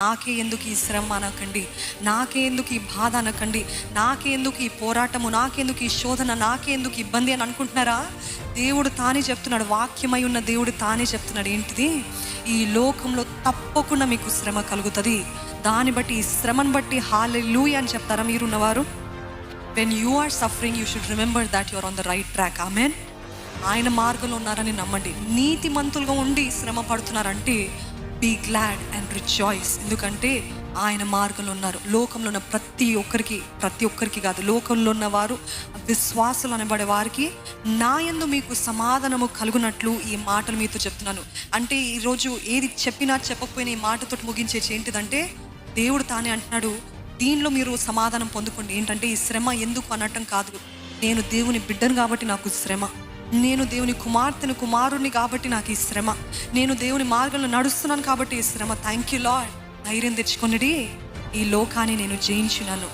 నాకే ఎందుకు ఈ శ్రమ అనకండి, నాకే ఎందుకు ఈ బాధ అనకండి, నాకే ఎందుకు ఈ పోరాటము, నాకెందుకు ఈ శోధన, నాకే ఎందుకు ఇబ్బంది అని అనుకుంటున్నారా? దేవుడు తానే చెప్తున్నాడు, వాక్యమై ఉన్న దేవుడు తానే చెప్తున్నాడు. ఏంటిది? ఈ లోకంలో తప్పకుండా మీకు శ్రమ కలుగుతుంది. దాన్ని బట్టి, ఈ శ్రమను బట్టి హల్లెలూయా అని చెప్తారా మీరున్నవారు? When you are suffering you should remember that you are on the right track. Amen. ఆయన మార్గంలో ఉన్నారని నమ్మండి. నీతిమంతులుగా ఉండి శ్రమ పడుతున్నారంటే బీ గ్లాడ్ అండ్ రిజాయిస్. ఎందుకంటే ఆయన మార్గంలో ఉన్నారు. లోకంలో ఉన్న ప్రతి ఒక్కరికి కాదు, లోకంలో ఉన్నవారు విశ్వాసులు అనబడే వారికి నా యందు మీకు సమాధానము కలుగునట్లు ఈ మాటలు మీతో చెప్తున్నాను. అంటే ఈరోజు ఏది చెప్పినా చెప్పకపోయినా ఈ మాటతో ముగించే ఏంటిదంటే, దేవుడు తానే అంటున్నాడు, దీనిలో మీరు సమాధానం పొందుకోండి. ఏంటంటే ఈ శ్రమ ఎందుకు అనటం కాదు, నేను దేవుని బిడ్డను కాబట్టి నాకు శ్రమ, నేను దేవుని కుమారుని కాబట్టి నాకు ఈ శ్రమ, నేను దేవుని మార్గంలో నడుస్తున్నాను కాబట్టి ఈ శ్రమ. Thank you lord. ధైర్యం తెచ్చుకొనిడి, ఈ లోకాన్ని నేను జయించినాను.